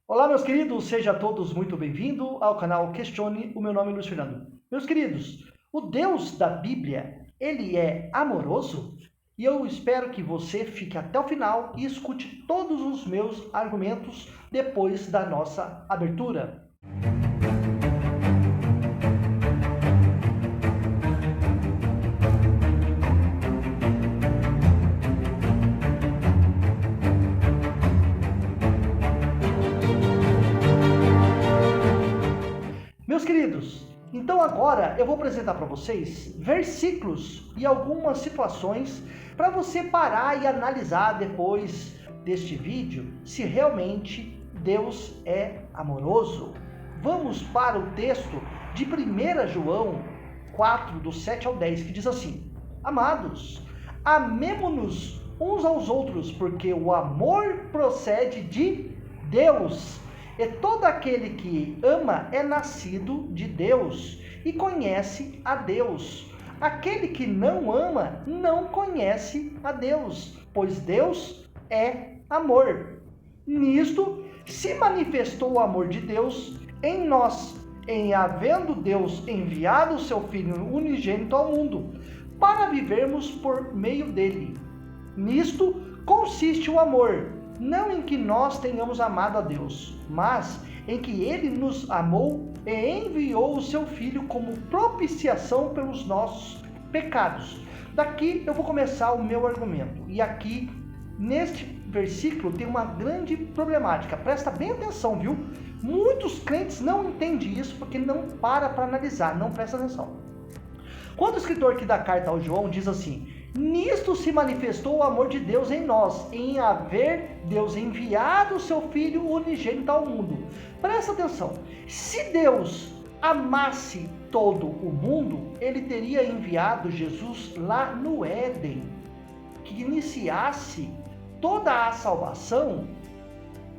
Olá, meus queridos, sejam todos muito bem-vindos ao canal Questione. O meu nome é Luiz Fernando. Meus queridos, o Deus da Bíblia, ele é amoroso? E eu espero que você fique até o final e escute todos os meus argumentos depois da nossa abertura. Meus queridos, então agora eu vou apresentar para vocês versículos e algumas situações para você parar e analisar depois deste vídeo se realmente Deus é amoroso. Vamos para o texto de 1 João 4, do 7 ao 10, que diz assim: Amados, amemo-nos uns aos outros, porque o amor procede de Deus. E todo aquele que ama é nascido de Deus e conhece a Deus. Aquele que não ama não conhece a Deus, pois Deus é amor. Nisto se manifestou o amor de Deus em nós, em havendo Deus enviado o seu Filho unigênito ao mundo, para vivermos por meio dele. Nisto consiste o amor, não em que nós tenhamos amado a Deus, mas em que ele nos amou e enviou o seu Filho como propiciação pelos nossos pecados. Daqui eu vou começar o meu argumento. E aqui, neste versículo, tem uma grande problemática. Presta bem atenção, viu? Muitos crentes não entendem isso porque não para analisar, não presta atenção. Quando o escritor que dá a carta ao João diz assim: Nisto se manifestou o amor de Deus em nós, em haver Deus enviado o seu Filho unigênito ao mundo. Presta atenção, se Deus amasse todo o mundo, ele teria enviado Jesus lá no Éden, que iniciasse toda a salvação,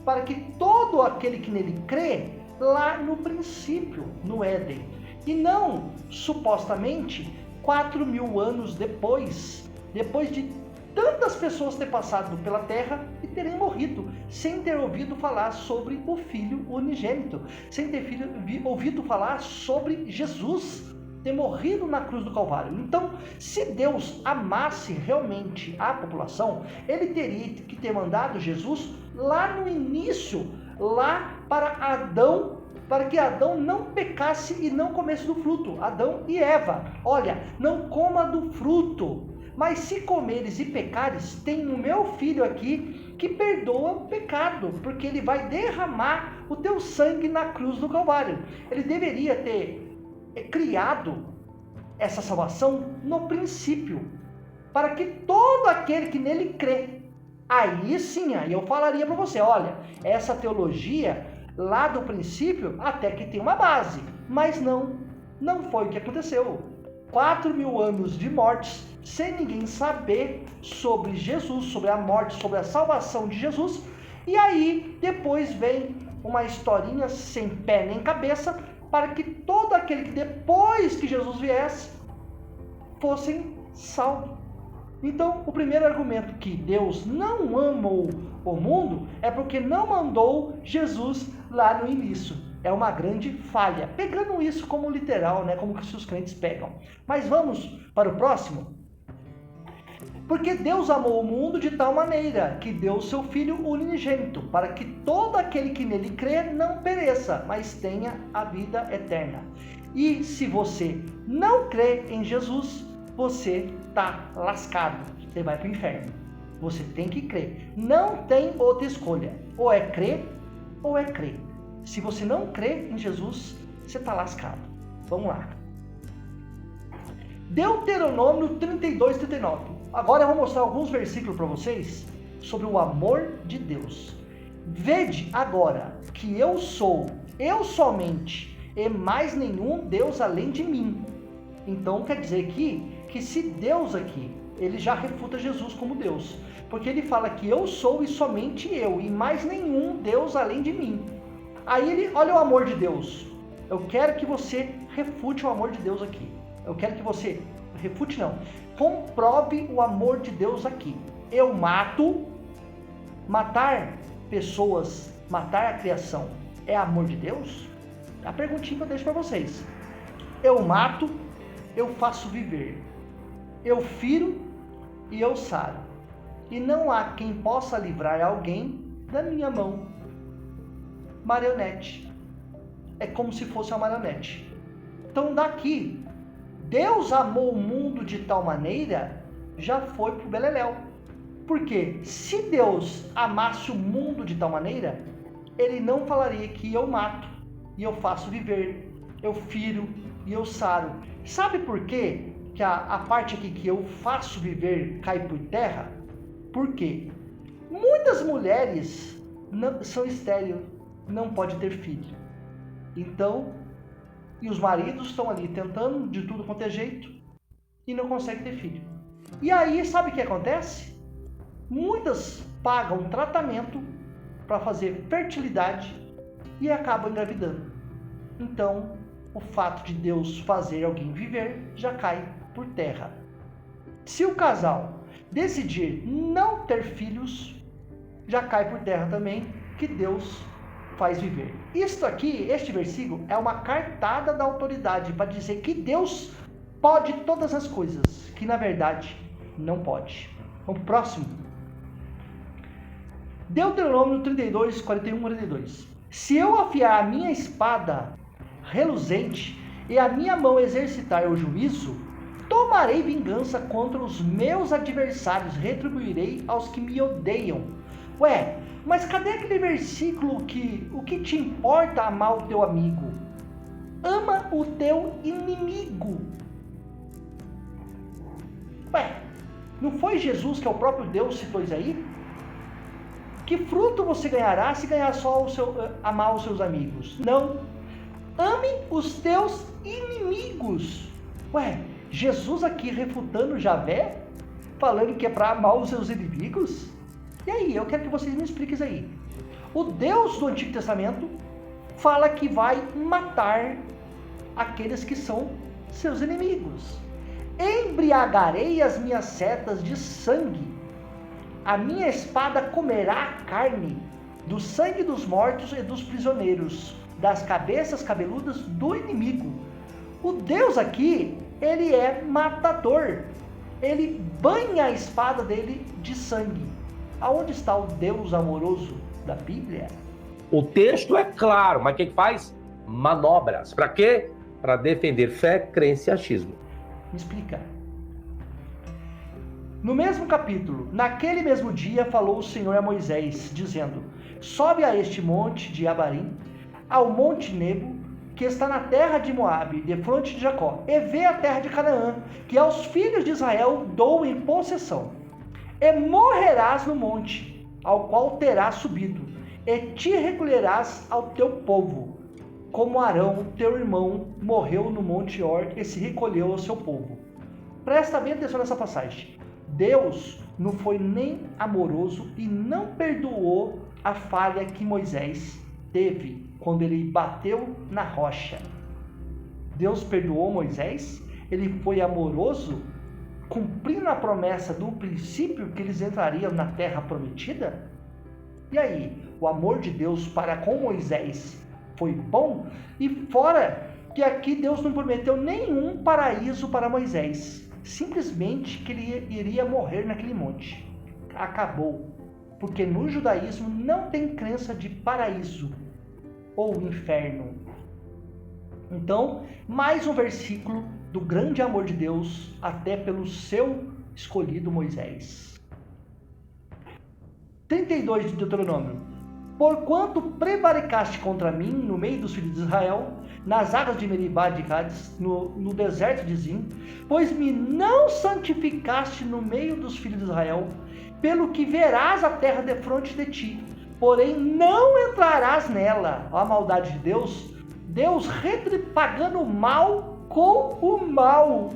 para que todo aquele que nele crê, lá no princípio, no Éden, e não, supostamente, 4.000 anos depois de tantas pessoas terem passado pela terra e terem morrido, sem ter ouvido falar sobre o Filho unigênito, sem ter ouvido falar sobre Jesus ter morrido na cruz do Calvário. Então, se Deus amasse realmente a população, ele teria que ter mandado Jesus lá no início, lá para Adão, para que Adão não pecasse e não comesse do fruto. Adão e Eva, olha, não coma do fruto, mas se comeres e pecares, tem o meu filho aqui que perdoa o pecado, porque ele vai derramar o teu sangue na cruz do Calvário. Ele deveria ter criado essa salvação no princípio, para que todo aquele que nele crê, aí sim, aí eu falaria para você, olha, essa teologia lá do princípio até que tem uma base, mas não foi o que aconteceu. 4.000 anos de mortes, sem ninguém saber sobre Jesus, sobre a morte, sobre a salvação de Jesus, e aí depois vem uma historinha sem pé nem cabeça, para que todo aquele que depois que Jesus viesse, fossem salvos. Então, o primeiro argumento que Deus não amou o mundo é porque não mandou Jesus lá no início. É uma grande falha. Pegando isso como literal, né? Como que os crentes pegam. Mas vamos para o próximo. Porque Deus amou o mundo de tal maneira que deu o seu Filho unigênito, para que todo aquele que nele crê não pereça, mas tenha a vida eterna. E se você não crê em Jesus, você está lascado, você vai para o inferno. Você tem que crer, não tem outra escolha, ou é crer ou é crer. Se você não crê em Jesus, você está lascado. Vamos lá. Deuteronômio 32, 39. Agora eu vou mostrar alguns versículos para vocês sobre o amor de Deus. Vede agora que eu sou, eu somente, e mais nenhum Deus além de mim. Então quer dizer que se Deus aqui, ele já refuta Jesus como Deus, porque ele fala que eu sou e somente eu, e mais nenhum Deus além de mim. Aí ele, olha o amor de Deus. Eu quero que você refute o amor de Deus aqui. Eu quero que você refute não, comprove o amor de Deus aqui. Eu matar pessoas matar a criação, é amor de Deus? A perguntinha que eu deixo para vocês. Eu mato, eu faço viver. Eu firo e eu saro. E não há quem possa livrar alguém da minha mão. Marionete. É como se fosse uma marionete. Então daqui, Deus amou o mundo de tal maneira, já foi pro beleléu. Porque se Deus amasse o mundo de tal maneira, ele não falaria que eu mato e eu faço viver, eu firo e eu saro. Sabe por quê que a parte aqui que eu faço viver cai por terra? Por quê? Muitas mulheres são estéreis, não podem ter filho. Então, e os maridos estão ali tentando de tudo quanto é jeito e não conseguem ter filho. E aí, sabe o que acontece? Muitas pagam tratamento para fazer fertilidade e acabam engravidando. Então, o fato de Deus fazer alguém viver já cai por terra. Se o casal decidir não ter filhos, já cai por terra também que Deus faz viver. Isto aqui, este versículo, é uma cartada da autoridade para dizer que Deus pode todas as coisas, que na verdade não pode. Vamos pro próximo. Deuteronômio 32, 41, 42. Se eu afiar a minha espada reluzente e a minha mão exercitar o juízo, tomarei vingança contra os meus adversários, retribuirei aos que me odeiam. Ué, mas cadê aquele versículo que o que te importa amar o teu amigo? Ama o teu inimigo. Ué, não foi Jesus que é o próprio Deus citou isso aí? Que fruto você ganhará se ganhar só amar os seus amigos? Não. Ame os teus inimigos. Ué, Jesus aqui refutando Javé, falando que é para amar os seus inimigos? E aí, eu quero que vocês me expliquem isso aí. O Deus do Antigo Testamento fala que vai matar aqueles que são seus inimigos. Embriagarei as minhas setas de sangue. A minha espada comerá a carne do sangue dos mortos e dos prisioneiros, das cabeças cabeludas do inimigo. O Deus aqui, ele é matador. Ele banha a espada dele de sangue. Aonde está o Deus amoroso da Bíblia? O texto é claro, mas o que faz? Manobras. Para quê? Para defender fé, crença e achismo. Me explica. No mesmo capítulo, naquele mesmo dia, falou o Senhor a Moisés, dizendo: sobe a este monte de Abarim, ao monte Nebo, que está na terra de Moabe, defronte de Jacó, e vê a terra de Canaã, que aos filhos de Israel dou em possessão. E morrerás no monte, ao qual terás subido, e te recolherás ao teu povo, como Arão, teu irmão, morreu no monte Hor e se recolheu ao seu povo. Presta bem atenção nessa passagem. Deus não foi nem amoroso e não perdoou a falha que Moisés teve quando ele bateu na rocha. Deus perdoou Moisés, ele foi amoroso, cumprindo a promessa do princípio que eles entrariam na terra prometida. E aí, o amor de Deus para com Moisés foi bom, e fora que aqui Deus não prometeu nenhum paraíso para Moisés, simplesmente que ele iria morrer naquele monte. Acabou, porque no judaísmo não tem crença de paraíso ou inferno. Então, mais um versículo do grande amor de Deus até pelo seu escolhido Moisés. 32 de Deuteronômio. Porquanto prevaricaste contra mim no meio dos filhos de Israel, nas águas de Meribá de Cádiz, no deserto de Zim, pois me não santificaste no meio dos filhos de Israel, pelo que verás a terra defronte de ti, porém não entrarás nela. Olha a maldade de Deus. Deus pagando o mal com o mal.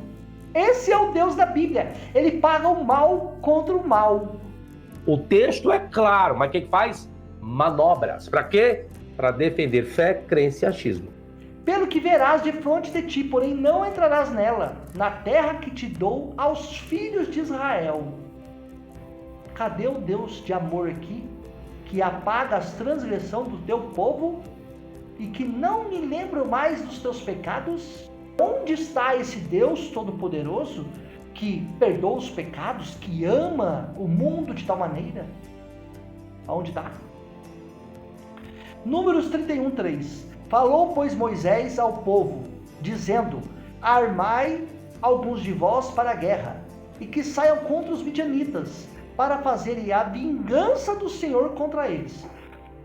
Esse é o Deus da Bíblia. Ele paga o mal contra o mal. O texto é claro, mas o que faz? Manobras. Para quê? Para defender fé, crença e achismo. Pelo que verás de fronte de ti, porém não entrarás nela, na terra que te dou aos filhos de Israel. Cadê o Deus de amor aqui, que apaga as transgressões do teu povo e que não me lembro mais dos teus pecados? Onde está esse Deus Todo-Poderoso que perdoa os pecados, que ama o mundo de tal maneira? Aonde está? Números 31:3. Falou, pois, Moisés ao povo, dizendo: armai alguns de vós para a guerra, e que saiam contra os midianitas, para fazerem a vingança do Senhor contra eles.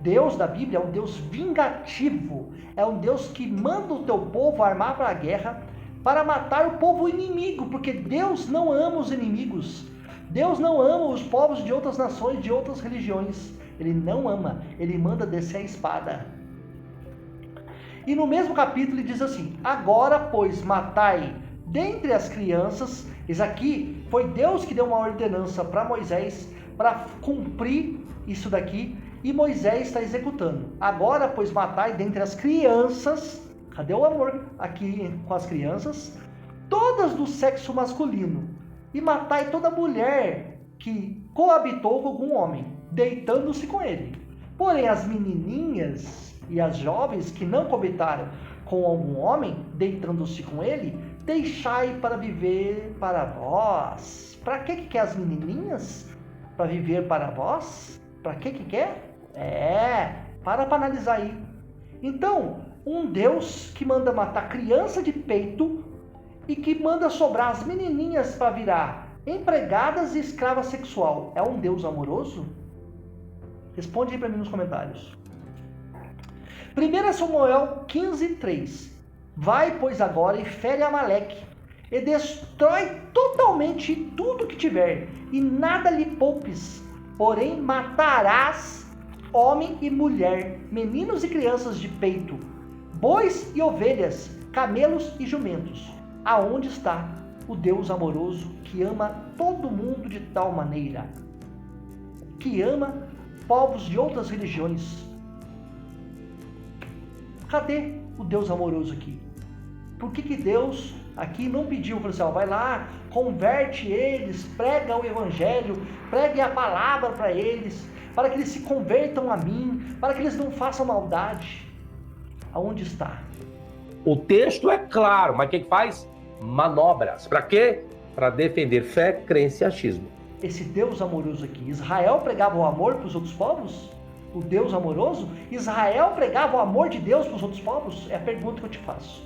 Deus da Bíblia é um Deus vingativo, é um Deus que manda o teu povo armar para a guerra, para matar o povo inimigo, porque Deus não ama os inimigos. Deus não ama os povos de outras nações, de outras religiões. Ele não ama, ele manda descer a espada. E no mesmo capítulo ele diz assim: agora, pois, matai dentre as crianças. Isso aqui foi Deus que deu uma ordenança para Moisés, para cumprir isso daqui, e Moisés está executando. Agora, pois, matai dentre as crianças. Cadê o amor aqui com as crianças? Todas do sexo masculino. E matai toda mulher que coabitou com algum homem, deitando-se com ele. Porém, as menininhas e as jovens que não coabitaram com algum homem, deitando-se com ele, deixai para viver para vós. Para que quer as menininhas? Para viver para vós? Para que quer? Para analisar aí. Então, um Deus que manda matar criança de peito e que manda sobrar as menininhas para virar empregadas e escrava sexual, é um Deus amoroso? Responde aí para mim nos comentários. 1 Samuel 15:3. Vai, pois, agora e fere Amaleque, e destrói totalmente tudo que tiver, e nada lhe poupes, porém matarás homem e mulher, meninos e crianças de peito, bois e ovelhas, camelos e jumentos. Aonde está o Deus amoroso que ama todo mundo de tal maneira? Que ama povos de outras religiões? Cadê o Deus amoroso aqui? Por que Deus aqui não pediu, falou assim, vai lá, converte eles, prega o evangelho, pregue a palavra para eles, para que eles se convertam a mim, para que eles não façam maldade? Aonde está? O texto é claro, mas o que faz? Manobras. Para quê? Para defender fé, crença e achismo. Esse Deus amoroso aqui, Israel pregava o amor para os outros povos? O Deus amoroso? Israel pregava o amor de Deus para os outros povos? É a pergunta que eu te faço.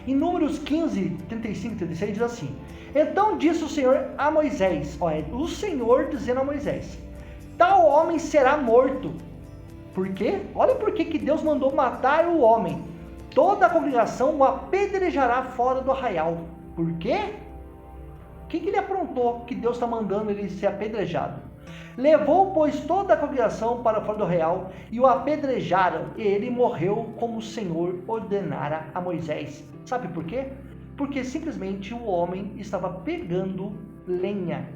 Em Números 15, 35 e 36 diz assim: então disse o Senhor a Moisés, o Senhor dizendo a Moisés, tal homem será morto. Por quê? Olha por que Deus mandou matar o homem. Toda a congregação o apedrejará fora do arraial. Por quê? O que ele aprontou que Deus está mandando ele ser apedrejado? Levou, pois, toda a congregação para fora do arraial e o apedrejaram, e ele morreu como o Senhor ordenara a Moisés. Sabe por quê? Porque simplesmente o homem estava pegando lenha.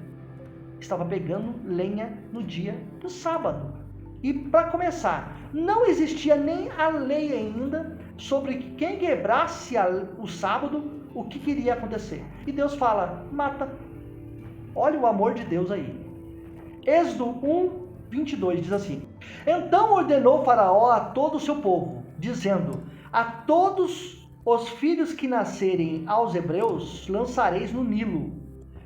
Estava pegando lenha no dia do sábado. E para começar, não existia nem a lei ainda sobre que quem quebrasse o sábado, o que iria acontecer. E Deus fala, mata. Olha o amor de Deus aí. Êxodo 1, 22 diz assim: então ordenou Faraó a todo o seu povo, dizendo, a todos os filhos que nascerem aos hebreus lançareis no Nilo,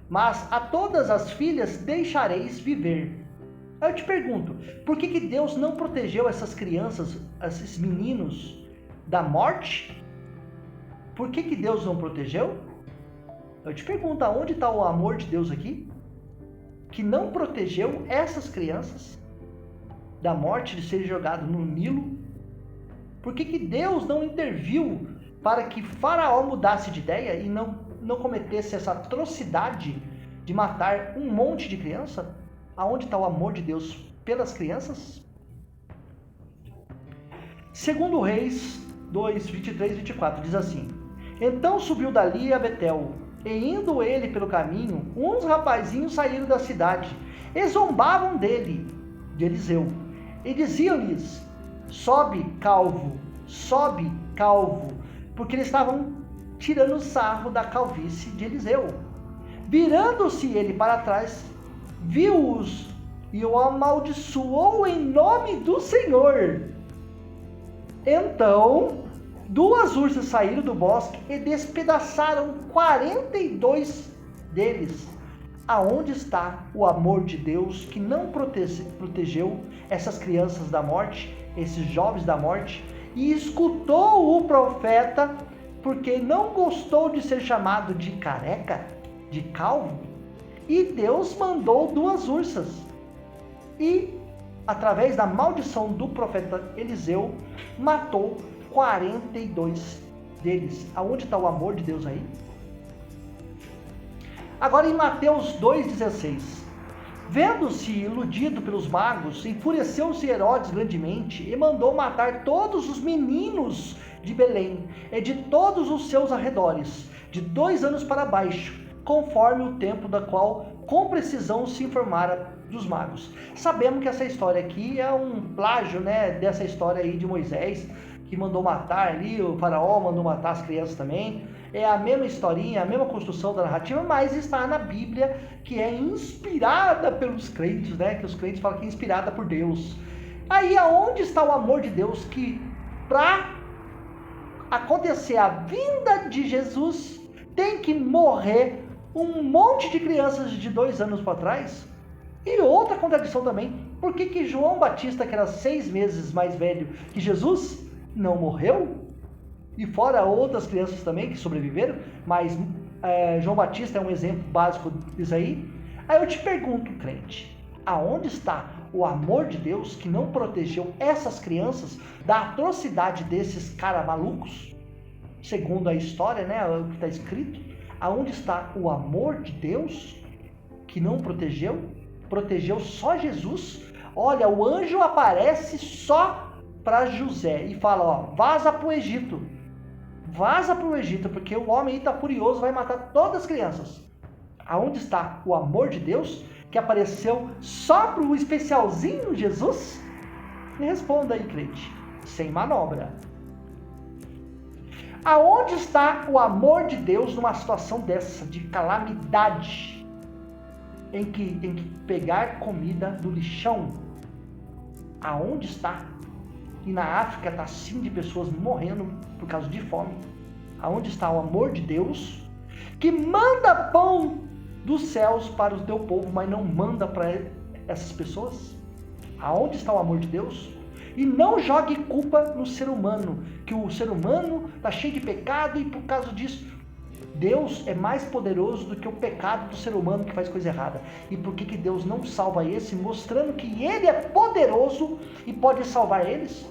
mas a todas as filhas deixareis viver. Eu te pergunto, por que Deus não protegeu essas crianças, esses meninos, da morte? Por que Deus não protegeu? Eu te pergunto, aonde está o amor de Deus aqui? Que não protegeu essas crianças da morte de serem jogados no Nilo? Por que Deus não interviu para que Faraó mudasse de ideia e não cometesse essa atrocidade de matar um monte de criança? Aonde está o amor de Deus pelas crianças? Segundo Reis 2, 23 e 24, diz assim: então subiu dali a Betel, e indo ele pelo caminho, uns rapazinhos saíram da cidade, e zombavam dele, de Eliseu, e diziam-lhes, sobe calvo, porque eles estavam tirando sarro da calvície de Eliseu. Virando-se ele para trás, viu-os e o amaldiçoou em nome do Senhor. Então 2 ursas saíram do bosque e despedaçaram 42 deles. Aonde está o amor de Deus que não protegeu essas crianças da morte, esses jovens da morte, e escutou o profeta, porque não gostou de ser chamado de careca, de calvo? E Deus mandou 2 ursas. E, através da maldição do profeta Eliseu, matou 42 deles. Aonde está o amor de Deus aí? Agora em Mateus 2,16. Vendo-se iludido pelos magos, enfureceu-se Herodes grandemente e mandou matar todos os meninos de Belém e de todos os seus arredores, de 2 anos para baixo, conforme o tempo da qual com precisão se informara dos magos. Sabemos que essa história aqui é um plágio, né, dessa história aí de Moisés, que mandou matar ali, o faraó mandou matar as crianças também. É a mesma historinha, a mesma construção da narrativa, mas está na Bíblia, que é inspirada pelos crentes, né? Que os crentes falam que é inspirada por Deus. Aí aonde está o amor de Deus que, para acontecer a vinda de Jesus, tem que morrer um monte de crianças de 2 anos para trás? E outra contradição também, por que João Batista, que era 6 meses mais velho que Jesus, não morreu? E fora outras crianças também que sobreviveram, mas João Batista é um exemplo básico disso aí. Aí eu te pergunto, crente, aonde está o amor de Deus que não protegeu essas crianças da atrocidade desses caras malucos? Segundo a história, né, o que está escrito, aonde está o amor de Deus que não protegeu? Protegeu só Jesus. Olha, o anjo aparece só para José e fala, ó, vaza para o Egito. Vaza para o Egito, porque o homem aí está furioso, vai matar todas as crianças. Aonde está o amor de Deus que apareceu só para o especialzinho Jesus? Me responda aí, crente, sem manobra. Aonde está o amor de Deus numa situação dessa, de calamidade, em que tem que pegar comida do lixão? Aonde está? E na África está assim de pessoas morrendo por causa de fome. Aonde está o amor de Deus que manda pão dos céus para o teu povo, mas não manda para essas pessoas? Aonde está o amor de Deus? E não jogue culpa no ser humano, que o ser humano está cheio de pecado e por causa disso Deus é mais poderoso do que o pecado do ser humano que faz coisa errada. E por que Deus não salva esse, mostrando que Ele é poderoso e pode salvar eles?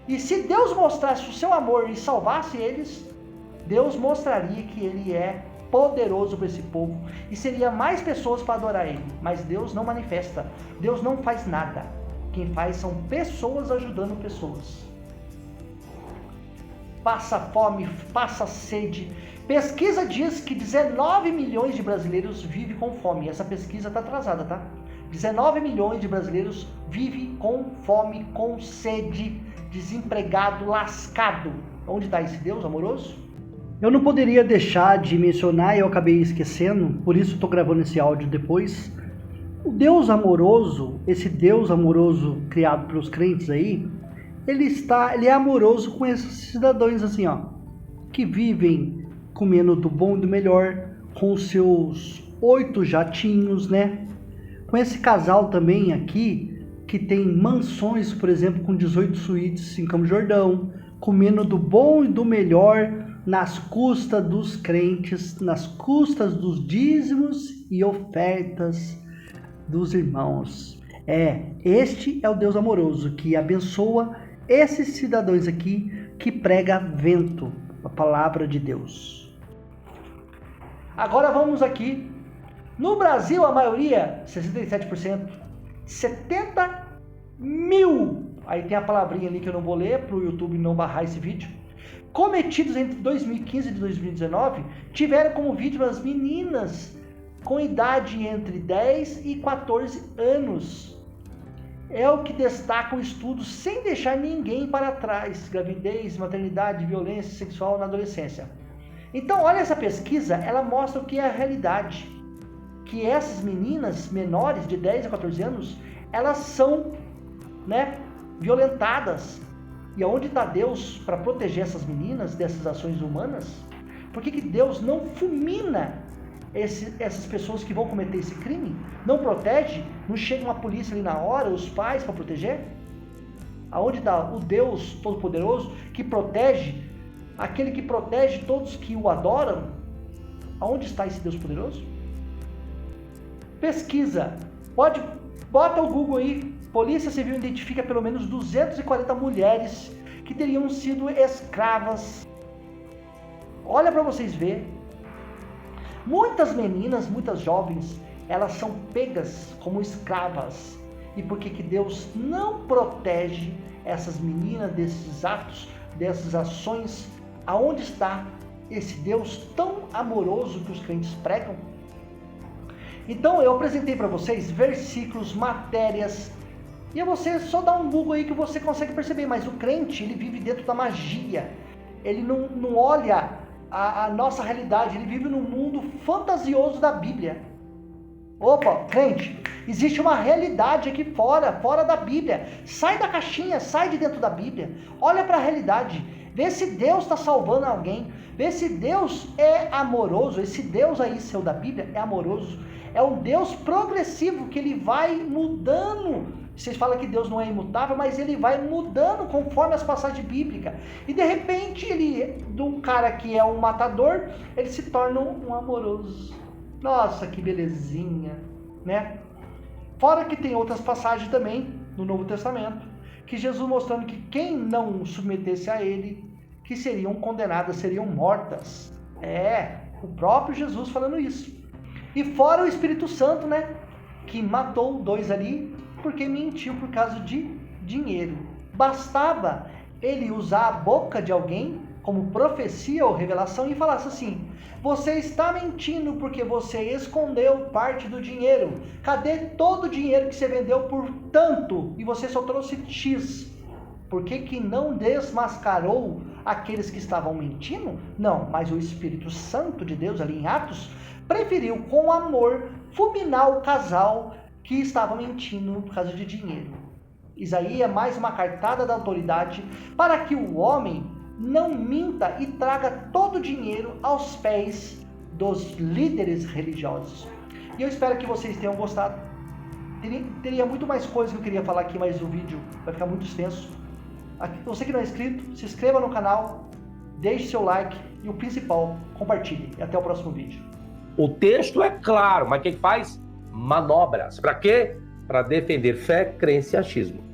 E se Deus mostrasse o seu amor e salvasse eles, Deus mostraria que Ele é poderoso para esse povo e seria mais pessoas para adorar Ele. Mas Deus não manifesta, Deus não faz nada. Quem faz são pessoas ajudando pessoas. Passa fome, passa sede. Pesquisa diz que 19 milhões de brasileiros vivem com fome. Essa pesquisa está atrasada, tá? 19 milhões de brasileiros vivem com fome, com sede, desempregado, lascado. Onde está esse Deus amoroso? Eu não poderia deixar de mencionar, eu acabei esquecendo, por isso estou gravando esse áudio depois. O Deus amoroso, esse Deus amoroso criado pelos crentes aí, ele é amoroso com esses cidadãos assim, ó, que vivem comendo do bom e do melhor, com seus 8 jatinhos, né? Com esse casal também aqui, que tem mansões, por exemplo, com 18 suítes em Campos do Jordão, comendo do bom e do melhor, nas custas dos crentes, nas custas dos dízimos e ofertas dos irmãos. Este é o Deus amoroso que abençoa esses cidadãos aqui, que prega vento, a palavra de Deus. Agora vamos aqui. No Brasil, a maioria, 67%, 70 mil, aí tem a palavrinha ali que eu não vou ler, para o YouTube não barrar esse vídeo, cometidos entre 2015 e 2019, tiveram como vítimas meninas com idade entre 10 e 14 anos. É o que destaca o estudo sem deixar ninguém para trás. Gravidez, maternidade, violência sexual na adolescência. Então, olha essa pesquisa, ela mostra o que é a realidade. Que essas meninas menores de 10 a 14 anos, elas são, né, violentadas. E aonde está Deus para proteger essas meninas dessas ações humanas? Por que Deus não fulmina essas pessoas que vão cometer esse crime? Não protege? Não chega uma polícia ali na hora, os pais para proteger? Aonde está o Deus Todo-Poderoso que protege, aquele que protege todos que o adoram? Aonde está esse Deus poderoso? Pesquisa. Bota o Google aí. Polícia Civil identifica pelo menos 240 mulheres que teriam sido escravas. Olha para vocês verem. Muitas meninas, muitas jovens, elas são pegas como escravas. E por que Deus não protege essas meninas desses atos, dessas ações? Aonde está esse Deus tão amoroso que os crentes pregam? Então eu apresentei para vocês versículos, matérias, e você só dá um Google aí que você consegue perceber. Mas o crente, ele vive dentro da magia. Ele não olha a nossa realidade, ele vive num mundo fantasioso da Bíblia. Opa, crente, existe uma realidade aqui fora da Bíblia. Sai da caixinha, sai de dentro da Bíblia. Olha para a realidade. Vê se Deus está salvando alguém. Vê se Deus é amoroso. Esse Deus aí, seu da Bíblia, é amoroso. É um Deus progressivo que ele vai mudando. Vocês falam que Deus não é imutável, mas ele vai mudando conforme as passagens bíblicas. E de repente, de um cara que é um matador, ele se torna um amoroso. Nossa, que belezinha, né? Fora que tem outras passagens também no Novo Testamento, que Jesus mostrando que quem não submetesse a ele, que seriam condenadas, seriam mortas. O próprio Jesus falando isso. E fora o Espírito Santo, né? Que matou 2 ali, porque mentiu por causa de dinheiro. Bastava ele usar a boca de alguém como profecia ou revelação e falasse assim: você está mentindo porque você escondeu parte do dinheiro. Cadê todo o dinheiro que você vendeu por tanto e você só trouxe X? Por que não desmascarou aqueles que estavam mentindo? Não, mas o Espírito Santo de Deus ali em Atos preferiu com amor fulminar o casal que estava mentindo por causa de dinheiro. Isso aí é mais uma cartada da autoridade para que o homem não minta e traga todo o dinheiro aos pés dos líderes religiosos. E eu espero que vocês tenham gostado. Teria muito mais coisa que eu queria falar aqui, mas o vídeo vai ficar muito extenso. Você que não é inscrito, se inscreva no canal, deixe seu like e o principal, compartilhe. E até o próximo vídeo. O texto é claro, mas quem faz? Manobras. Para quê? Para defender fé, crença e achismo.